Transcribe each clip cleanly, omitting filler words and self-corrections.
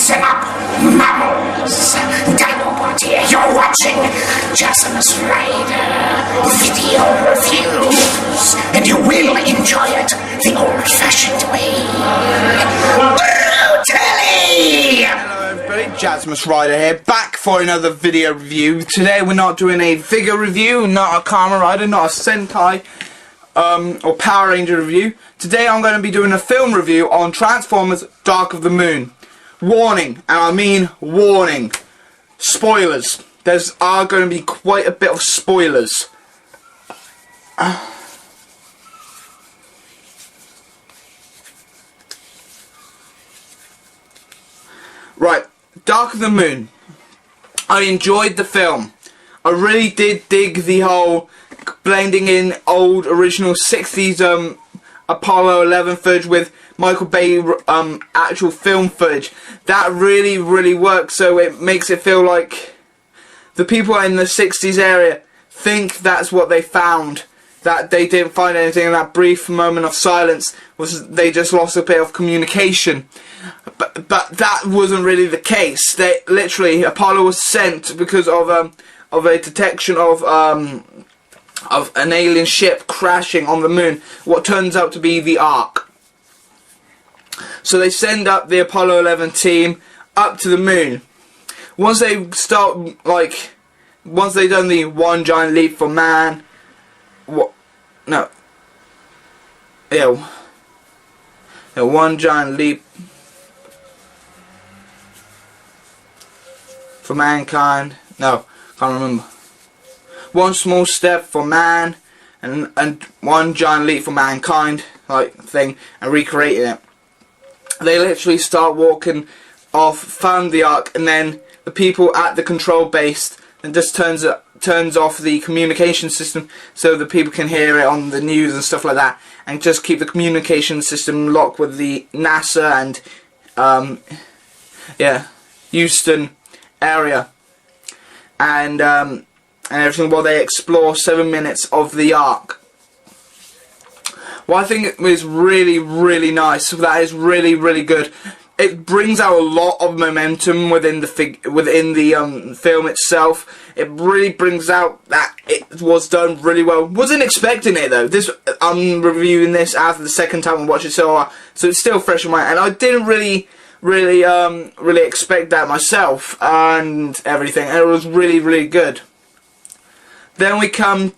Listen up, mammals. Dinobot here. You're watching Jazzimus Rider video reviews, and you will enjoy it the old-fashioned way. Brutally! Hello everybody, Jazzimus Rider here, back for another video review. Today we're not doing a figure review, not a Kamen Rider, not a Sentai or Power Ranger review. Today I'm going to be doing a film review on Transformers Dark of the Moon. Warning, and I mean warning, spoilers. There's are going to be quite a bit of spoilers. Right, Dark of the Moon. I enjoyed the film. I really did dig the whole blending in old original 60s Apollo 11 footage with Michael Bay actual film footage. That really works, so it makes it feel like the people in the 60s area think that's what they found. That they didn't find anything in that brief moment of silence, was they just lost a bit of communication. But that wasn't really the case. They literally, Apollo was sent because of a detection of an alien ship crashing on the moon, what turns out to be the Ark. So they send up the Apollo 11 team up to the moon. Once they start, once they've done the one giant leap for man, one giant leap for mankind. No, can't remember. One small step for man, and one giant leap for mankind, thing, and recreating it. They literally start walking off, found the Ark, and then the people at the control base and just turns off the communication system so the people can hear it on the news and stuff like that, and just keep the communication system locked with the NASA and Houston area, and everything, while they explore 7 minutes of the Ark. What I think is really nice, that is really good. It brings out a lot of momentum within the film itself. It really brings out that it was done really well. Wasn't expecting it though. I'm reviewing this after the second time I watched it, so it's still fresh in my mind. And I didn't really expect that myself and everything. And it was really good. Then we come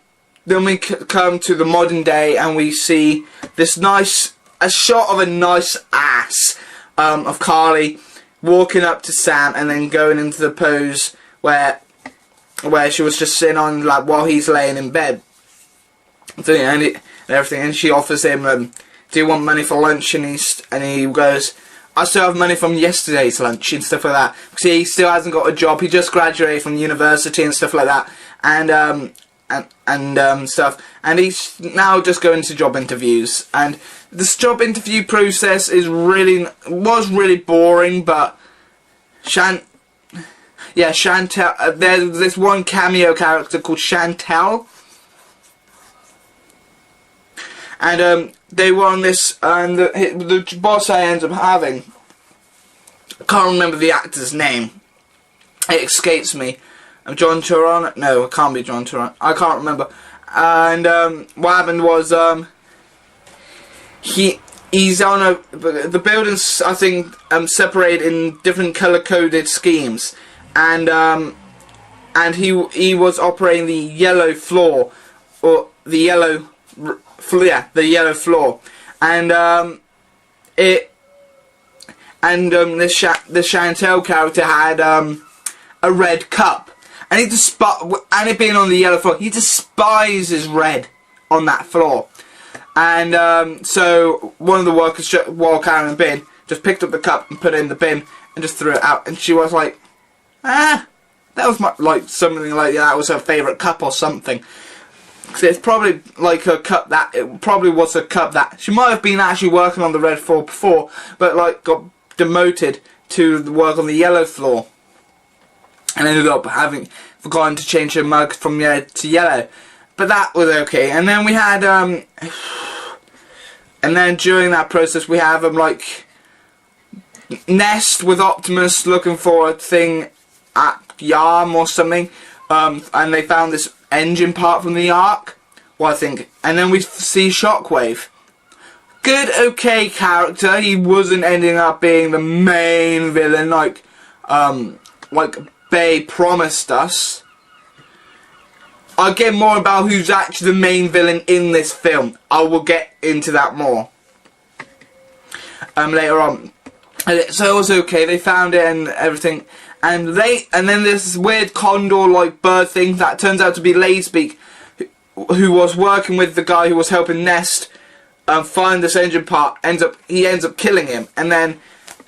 to the modern day, and we see this a shot of a nice ass of Carly walking up to Sam, and then going into the pose where she was just sitting on, while he's laying in bed, and everything. And she offers him, "Do you want money for lunch?" And he goes, "I still have money from yesterday's lunch," and stuff like that. Because he still hasn't got a job. He just graduated from university and stuff like that. And stuff, and he's now just going to job interviews, and this job interview process was really boring. But Chantel, there's this one cameo character called Chantel, and they were on this, and the boss I ended up having, I can't remember the actor's name, it escapes me. John Turan? No, it can't be John Turan. I can't remember. And what happened was he's on the buildings, I think, separated in different color coded schemes, and he was operating the yellow floor, or the yellow floor, and this Chantel character had a red cup. And it being on the yellow floor, he despises red on that floor. And so one of the workers, while carrying the bin, just picked up the cup and put it in the bin and just threw it out. And she was like, that was something like that was her favourite cup or something. Cause it's probably a cup that it probably was a cup that she might have been actually working on the red floor before, but got demoted to the work on the yellow floor. And ended up having forgotten to change her mug from red to yellow, but that was okay. And then we had and then during that process we have Nest with Optimus looking for a thing at Yarm or something, and they found this engine part from the Ark. Well, I think, and then we see Shockwave. Good, okay character. He wasn't ending up being the main villain like Bay promised us. I'll get more about who's actually the main villain in this film. I will get into that more later on. So it was okay. They found it and everything, and then this weird condor-like bird thing that turns out to be Lazebeak, who was working with the guy who was helping Nest find this engine part. He ends up killing him, and then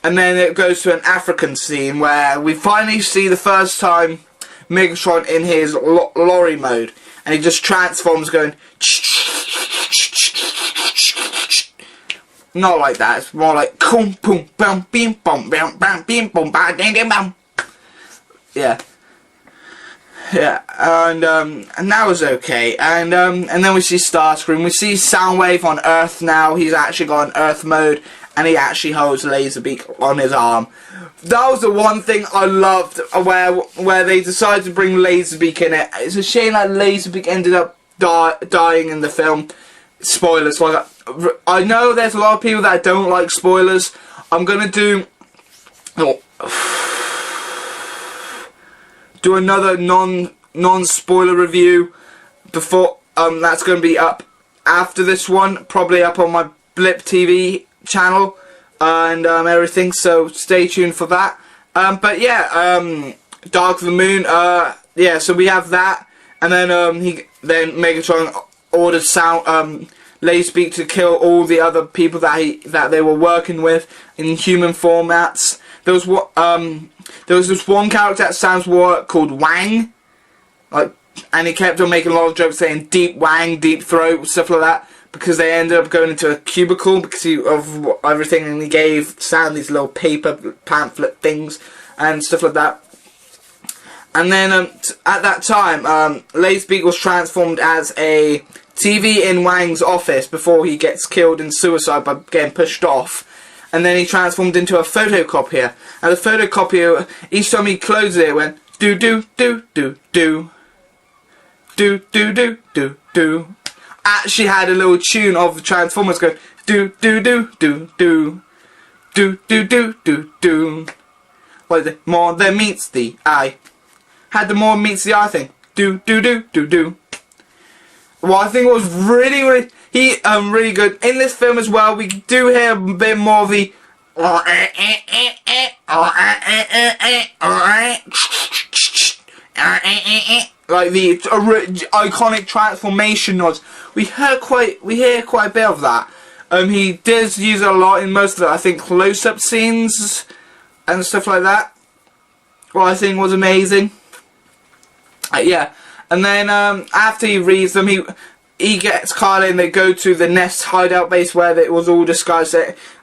it goes to an African scene where we finally see the first time Megatron in his lorry mode, and he just transforms, going. Not like that. It's more like boom, boom, bam, beam, bum, bam, bam, beam, bum, ba, ding, ding, bam. Yeah. Yeah, and that was okay, and then we see Starscream. We see Soundwave on Earth now. He's actually got an Earth mode, and he actually holds Laserbeak on his arm. That was the one thing I loved, where they decided to bring Laserbeak in it. It's a shame that Laserbeak ended up dying in the film. Spoilers. Like, I know there's a lot of people that don't like spoilers. I'm gonna do another non-spoiler review before that's going to be up after this one, probably up on my Blip TV channel and everything, so stay tuned for that. But yeah, Dark of the Moon, yeah, so we have that, and then Megatron ordered Lazebeak to kill all the other people that they were working with in human formats. There was this one character at Sam's War called Wang, and he kept on making a lot of jokes saying deep Wang, deep throat, stuff like that, because they ended up going into a cubicle because of everything, and he gave Sam these little paper pamphlet things and stuff like that. And then at that time, Lazebeak was transformed as a TV in Wang's office before he gets killed in suicide by getting pushed off. And then he transformed into a photocopier. And the photocopier, each time he closed it, went do do do do do do do do do do. Actually had a little tune of the Transformers going do do do do do do do do do do. Like the more than meets the eye. Had the more meets the eye thing. Do do do do do. Well, I think it was really really good. In this film as well, we do hear a bit more of the like the iconic transformation nods. We hear quite a bit of that. He does use it a lot in most of the, I think, close-up scenes and stuff like that. Well, I think was amazing. Yeah. And then after he reads them, he gets Carla and they go to the Nest hideout base where it was all disguised,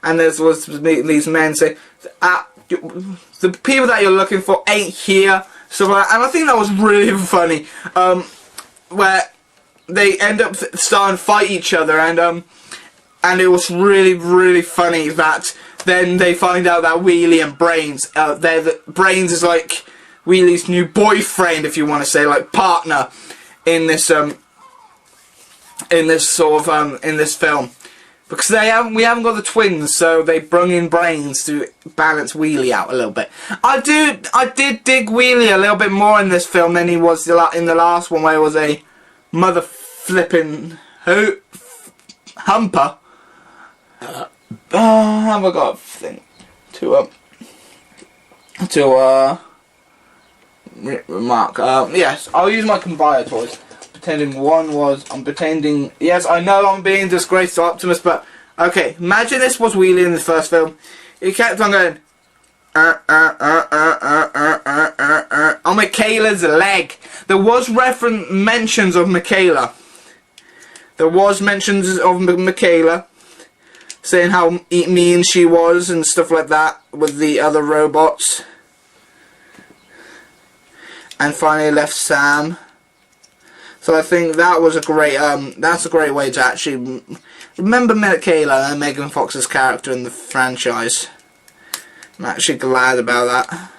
and there was these men say, the people that you're looking for ain't here. So, and I think that was really funny, where they end up starting to fight each other, and it was really funny that then they find out that Wheelie and Brains, Brains is like Wheelie's new boyfriend, if you want to say, like partner in this film, because we haven't got the twins, so they brung in Brains to balance Wheelie out a little bit. I did dig Wheelie a little bit more in this film than he was in the last one, where he was a mother flipping humper. Have I got a thing to remark? Yes, I'll use my Conveyor toys. I'm pretending, yes, I know I'm being disgraced to Optimus, but, okay, imagine this was Wheelie in the first film. He kept on going, on Michaela's leg. There was mentions of Michaela. There was mentions of Michaela, saying how mean she was and stuff like that with the other robots. And finally left Sam. So I think that was a great, that's a great way to actually remember Michaela and Megan Fox's character in the franchise. I'm actually glad about that.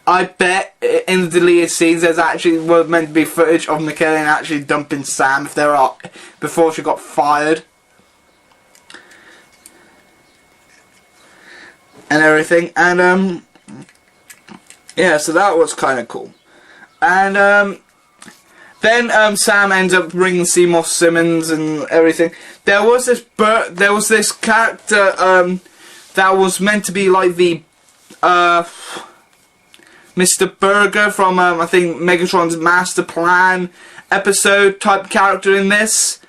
I bet in the deleted scenes there's actually meant to be footage of Nickelodeon actually dumping Sam if there are before she got fired and everything, and yeah, so that was kind of cool. And then Sam ends up bringing Seymour Simmons and everything. There was this character that was meant to be like the Mr. Burger from, I think, Megatron's Master Plan episode type character in this,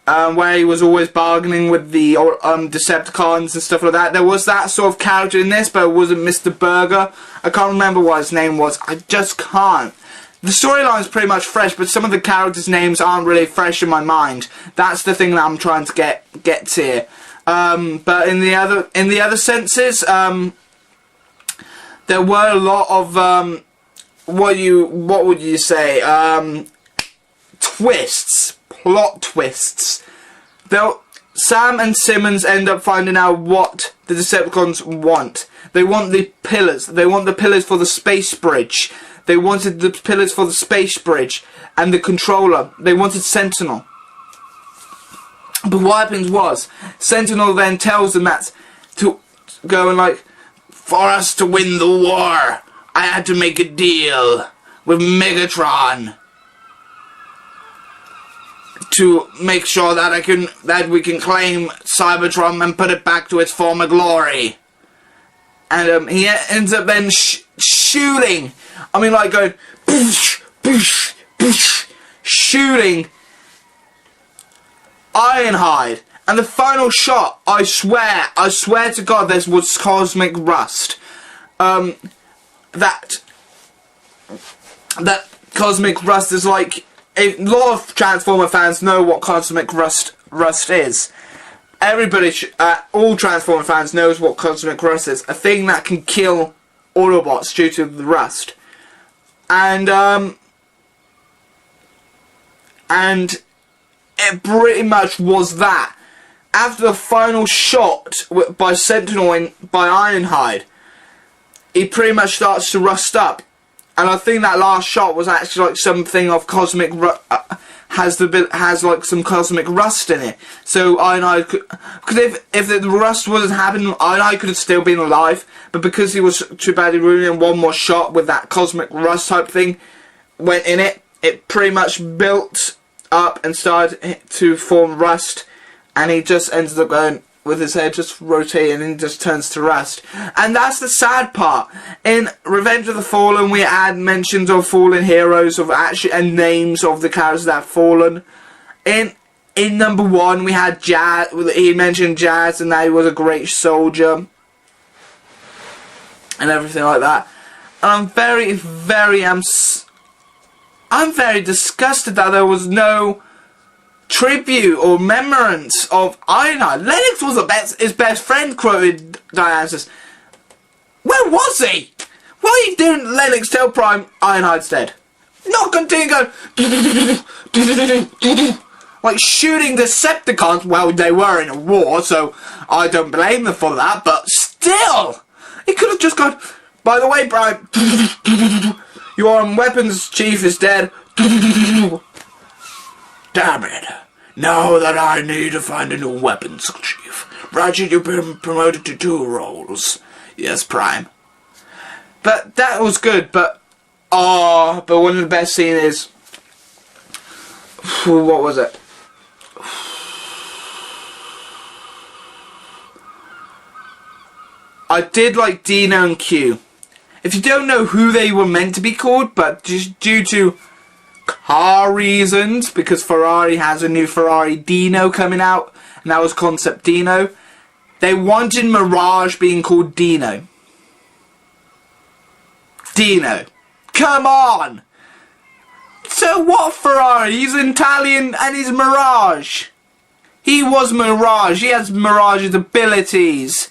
where he was always bargaining with the Decepticons and stuff like that. There was that sort of character in this, but it wasn't Mr. Burger. I can't remember what his name was. I just can't. The storyline is pretty much fresh, but some of the characters' names aren't really fresh in my mind. That's the thing that I'm trying to get to here. But in the other senses, there were a lot of what would you say, twists, plot twists. Sam and Simmons end up finding out what the Decepticons want. They want the pillars. They want the pillars for the space bridge. They wanted the pillars for the space bridge and the controller. They wanted Sentinel. But what happens was, Sentinel then tells them that to go and like, for us to win the war, I had to make a deal with Megatron to make sure that we can claim Cybertron and put it back to its former glory. And he ends up then shooting. I mean, like going boosh, boosh, boosh, shooting Ironhide. And the final shot, I swear to God, this was cosmic rust. That cosmic rust is like, a lot of Transformer fans know what cosmic rust is. Everybody, all Transformer fans knows what cosmic rust is. A thing that can kill Autobots due to the rust. And it pretty much was that. After the final shot by Sentinel and by Ironhide, he pretty much starts to rust up. And I think that last shot was actually like something of cosmic has like some cosmic rust in it. So Ironhide could, because if the rust wasn't happening, Ironhide could have still been alive. But because he was too badly wounded, and one more shot with that cosmic rust type thing went in it, it pretty much built up and started to form rust. And he just ends up going with his head just rotating and just turns to rust. And that's the sad part. In Revenge of the Fallen, we had mentions of fallen heroes and names of the characters that have fallen. In number 1, we had Jazz. He mentioned Jazz and that he was a great soldier and everything like that. And I'm very disgusted that there was no tribute or remembrance of Ironhide. Lennox was his best friend, quoted Dionysus. Where was he? Why didn't Lennox tell Prime Ironhide's dead? Not continue going like shooting Decepticons. Well, they were in a war, so I don't blame them for that, but still, he could have just gone, by the way, Prime, your weapons chief is dead. Damn it. Now that I need to find a new weapons chief. Ratchet, you've been promoted to 2 roles. Yes, Prime. But that was good, but one of the best scenes is, what was it? I did like Dino and Q. If you don't know who they were meant to be called, but just due to car reasons, because Ferrari has a new Ferrari Dino coming out, and that was Concept Dino, they wanted Mirage being called Dino. Dino. Come on! So what Ferrari? He's Italian and he's Mirage. He was Mirage. He has Mirage's abilities.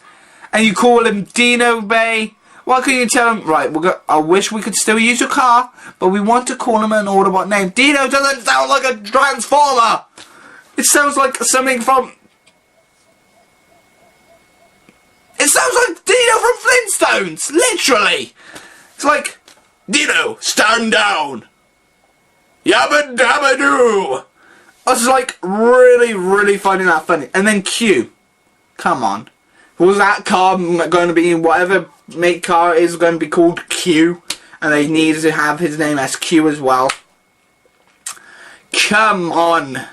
And you call him Dino Bay? Why couldn't you tell him, right, I wish we could still use your car, but we want to call him an Autobot name. Dino doesn't sound like a Transformer! It sounds like something from... It sounds was like Dino from Flintstones, literally. It's like, Dino, stand down. Yabba dabba doo. I was like really, really finding that funny. And then Q. Come on. Was that car going to be, whatever make car is going to be called Q? And they needed to have his name as Q as well. Come on.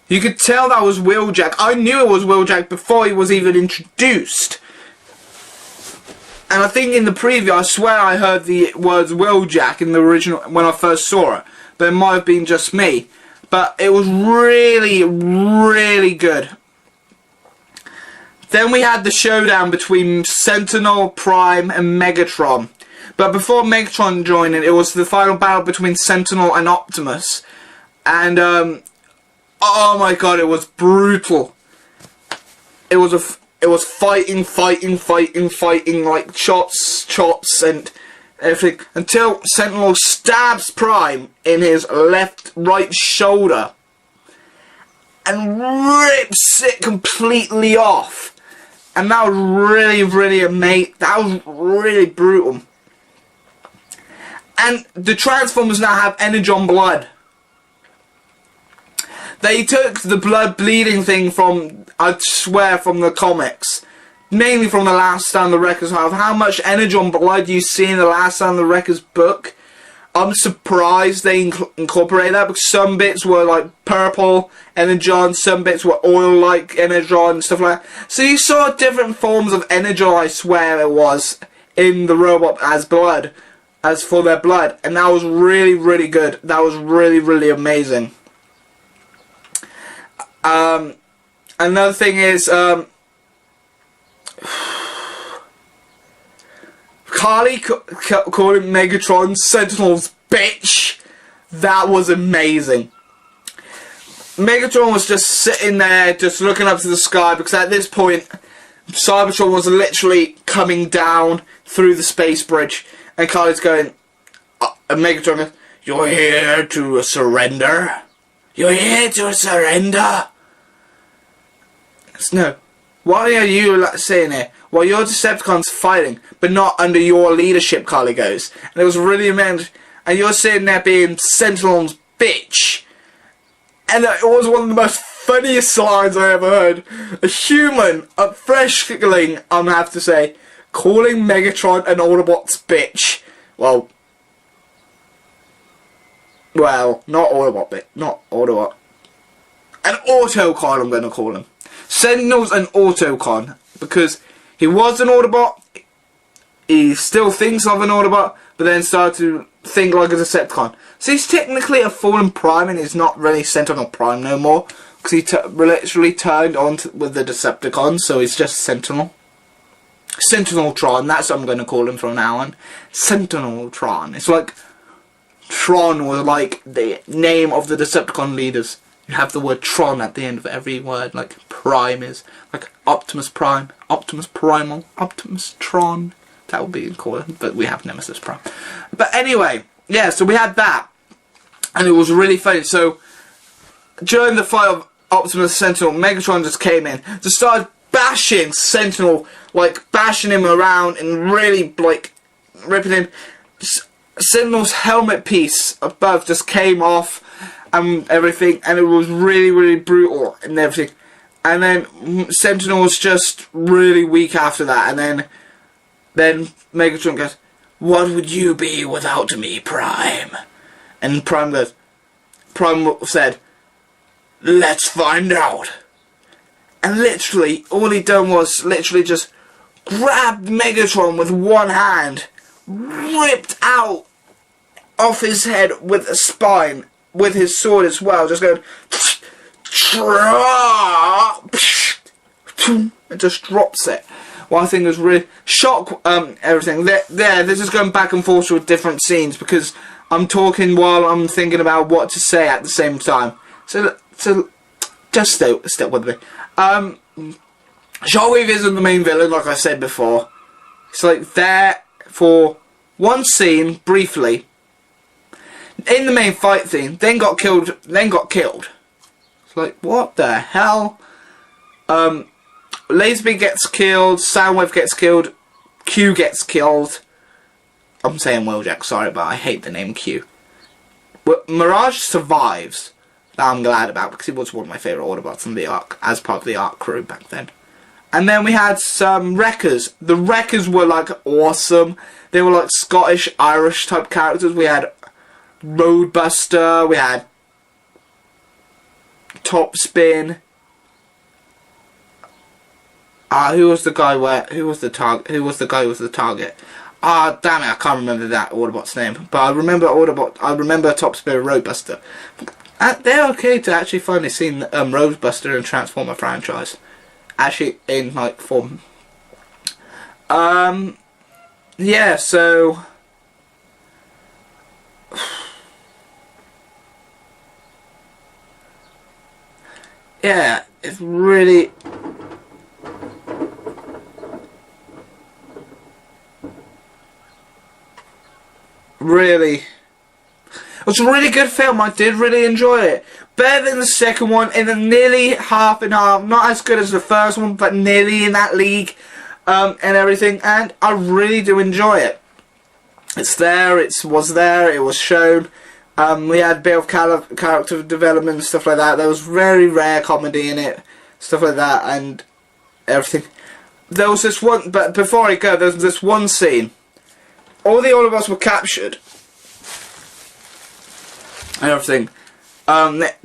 You could tell that was Wheeljack. I knew it was Wheeljack before he was even introduced. And I think in the preview, I swear I heard the words Wheeljack in the original, when I first saw it. But it might have been just me. But it was really, really good. Then we had the showdown between Sentinel, Prime and Megatron. But before Megatron joined in, it was the final battle between Sentinel and Optimus. And, oh my god, it was brutal. It was fighting, like chops and everything. Until Sentinel stabs Prime in his right shoulder. And rips it completely off. And that was really, really amazing. That was really brutal. And the Transformers now have Energon blood. They took the blood bleeding thing from, I swear, from the comics. Mainly from the Last Stand of the Wreckers. How much Energon blood you see in the Last Stand of the Wreckers book. I'm surprised they incorporated that, because some bits were like purple Energon, some bits were oil-like Energon and stuff like that. So you saw different forms of Energon, I swear it was, in the robot as blood, as for their blood. And that was really, really good. That was really, really amazing. Another thing is, Carly calling Megatron Sentinel's bitch. That was amazing. Megatron was just sitting there, just looking up to the sky, because at this point, Cybertron was literally coming down through the space bridge, and Carly's going, and Megatron goes, "You're here to surrender? You're here to surrender?" No. Why are you saying it? Well, your Decepticons fighting, but not under your leadership, Carly goes. And it was really amazing. And you're sitting there being Sentinel's bitch. And it was one of the most funniest lines I ever heard. A human, a freshling, I'm gonna have to say, calling Megatron an Autobot's bitch. Well, not Autobot, but not Autobot. An Autocon, I'm gonna call him. Sentinel's an Autocon, because he was an Autobot, he still thinks of an Autobot, but then started to think like a Decepticon. So he's technically a fallen Prime, and he's not really Sentinel Prime no more, because he literally turned on with the Decepticons, so he's just Sentinel. Sentineltron, that's what I'm going to call him from now on. Sentineltron. It's like Tron was like the name of the Decepticon leaders. You have the word Tron at the end of every word, like Prime is, like Optimus Prime, Optimus Primal, Optimus Tron. That would be cool, but we have Nemesis Prime. But anyway, yeah, so we had that, and it was really funny. So, during the fight of Optimus Sentinel, Megatron just came in, just started bashing Sentinel, like bashing him around and really, like, ripping him. Sentinel's helmet piece above just came off, and everything, and it was really, really brutal and everything. And then Sentinel was just really weak after that, and then Megatron goes, "What would you be without me, Prime?" And Prime said, "Let's find out." And literally, all he done was literally just grabbed Megatron with one hand, ripped out off his head with a spine, with his sword as well, just going, it just drops it. Well, I think it was really shock. Everything this is going back and forth with different scenes, because I'm talking while I'm thinking about what to say at the same time. So just stay with me. Shockwave isn't the main villain, like I said before. It's like there for one scene briefly in the main fight scene, then got killed. It's like, what the hell? Laserbeam gets killed, Soundwave gets killed, Q gets killed. I'm saying Wheeljack, sorry, but I hate the name Q. But Mirage survives. That I'm glad about, because he was one of my favourite Autobots in the Ark, as part of the Ark crew back then. And then we had some Wreckers. The Wreckers were, like, awesome. They were, like, Scottish, Irish type characters. We had Roadbuster, we had Topspin. Who was the guy who was the guy who was the target? Damn it, I can't remember that Autobot's name. But I remember Topspin and Roadbuster. They're okay to actually finally see Roadbuster in Transformer franchise. Actually in like form. Yeah, so yeah, it's really it was a really good film. I did really enjoy it. Better than the second one, in nearly half and half. Not as good as the first one, but nearly in that league, and everything. And I really do enjoy it. It's there. It was shown. We had a bit of character development and stuff like that. There was very rare comedy in it, stuff like that, and everything. There was this one, but before I go, there was this one scene. All the Autobots were captured and everything.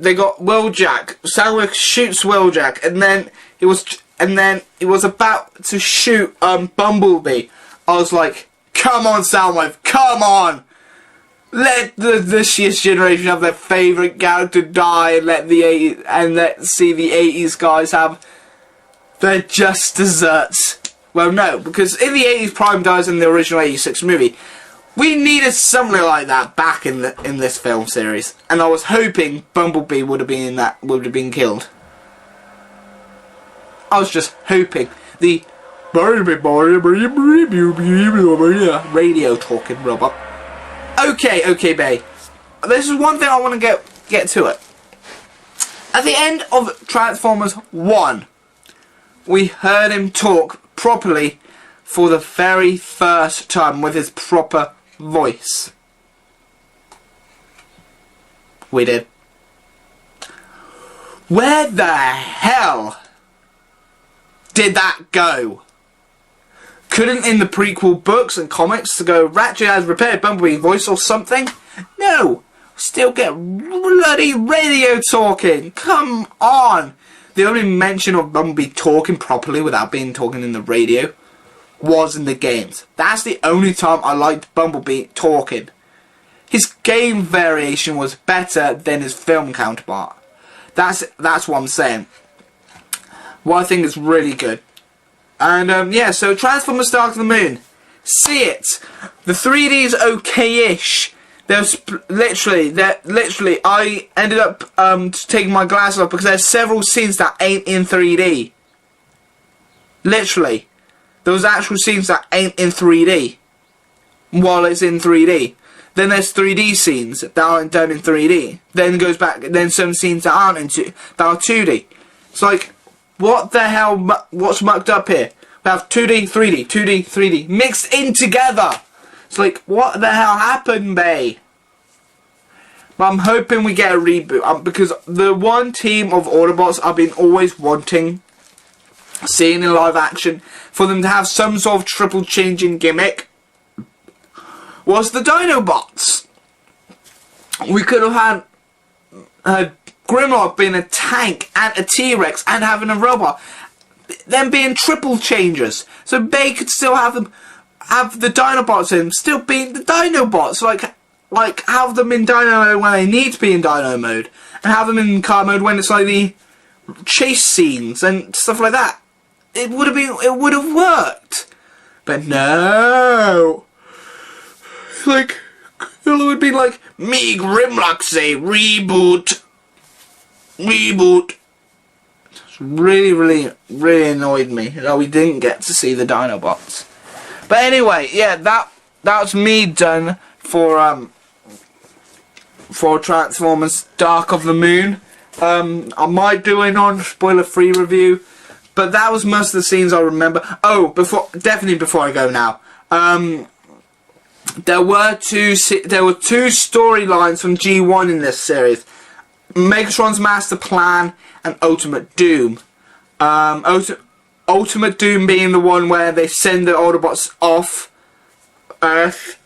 They got Wheeljack. Soundwave shoots Wheeljack, and then he was about to shoot Bumblebee. I was like, "Come on, Soundwave, come on! Let this year's generation have their favourite character die, and let's see the 80s guys have their just desserts." Well, no, because in the 80s, Prime dies in the original 86 movie. We needed something like that back in this film series, and I was hoping Bumblebee would have been killed. I was just hoping the radio talking robot. Okay, babe. This is one thing I want to get to it. At the end of Transformers 1, we heard him talk properly for the very first time with his proper voice. We did. Where the hell did that go? Couldn't in the prequel books and comics to go, Ratchet has repaired Bumblebee's voice or something? No. Still get bloody radio talking. Come on. The only mention of Bumblebee talking properly without being talking in the radio was in the games. That's the only time I liked Bumblebee talking. His game variation was better than his film counterpart. That's what I'm saying. What I think is really good. And yeah, so Transformers Dark of the Moon. See it. The 3D is okay-ish. There's literally, I ended up taking my glasses off because there's several scenes that ain't in 3D. Literally. Those actual scenes that ain't in 3D. While it's in 3D. Then there's 3D scenes that aren't done in 3D. Then goes back, then some scenes that aren't that are 2D. It's like, what the hell, what's mucked up here? We have 2D, 3D, 2D, 3D, mixed in together. It's like, what the hell happened, bae? But I'm hoping we get a reboot. Because the one team of Autobots I've been always wanting, seeing in live action, for them to have some sort of triple changing gimmick, was the Dinobots. We could have had Grimlock being a tank and a T-Rex and having a robot. Them being triple changers. So Bay could still have them, have the Dinobots in, still being the Dinobots. Like have them in Dino mode when they need to be in Dino mode. And have them in car mode when it's like the chase scenes and stuff like that. It would have worked. But no. Like, it would be like, me Grimlock say, reboot. Reboot. It's really annoyed me that we didn't get to see the Dinobots. But anyway, yeah, that's me done for Transformers Dark of the Moon. I might do a non-spoiler free review, But that was most of the scenes I remember. Oh, definitely before I go now. There were two storylines from G1 in this series: Megatron's Master Plan and Ultimate Doom. Ultimate Doom being the one where they send the Autobots off Earth,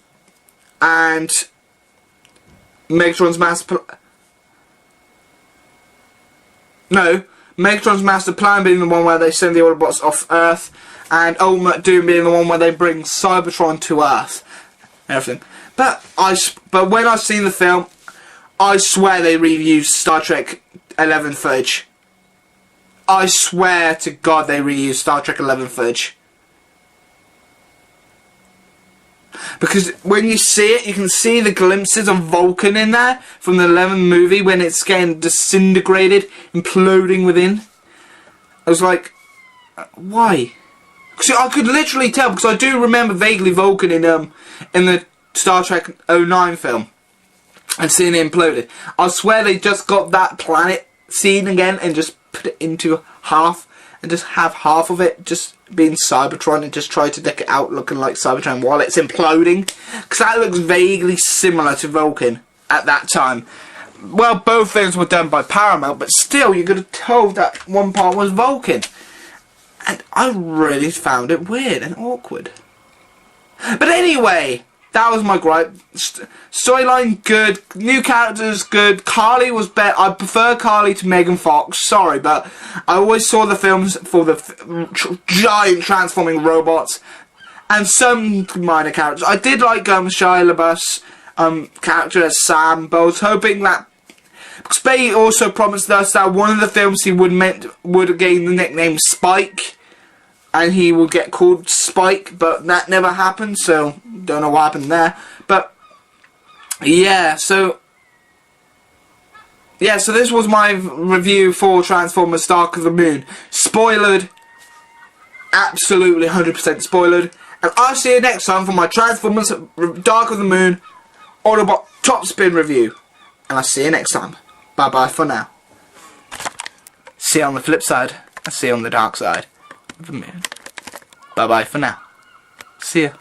and Megatron's Master Plan being the one where they send the Autobots off Earth, and Ultimate Doom being the one where they bring Cybertron to Earth. Everything. But when I've seen the film, I swear they reused Star Trek 11 footage. I swear to God they reused Star Trek 11 footage. Because when you see it, you can see the glimpses of Vulcan in there from the 11 movie when it's getting disintegrated, imploding within. I was like, why? Because I could literally tell, because I do remember vaguely Vulcan in the Star Trek 09 film and seeing it imploded. I swear they just got that planet scene again and just put it into half and just have half of it just being Cybertron and just try to deck it out looking like Cybertron while it's imploding, because that looks vaguely similar to Vulcan at that time. Well, both things were done by Paramount, but still you could have told that one part was Vulcan. And I really found it weird and awkward. But anyway, that was my gripe. Storyline good, new characters good. Carly was better. I prefer Carly to Megan Fox. Sorry, but I always saw the films for the giant transforming robots and some minor characters. I did like Shia LaBeouf's character as Sam, but I was hoping that, because Bay also promised us that one of the films he would gain the nickname Spike, and he would get called Spike, but that never happened, so don't know what happened there. But yeah, so this was my review for Transformers Dark of the Moon. Spoilered, absolutely 100% spoilered, and I'll see you next time for my Transformers Dark of the Moon Autobot Top Spin review. And I'll see you next time. Bye bye for now. See you on the flip side, and see you on the dark side of the moon. Bye bye for now. See ya.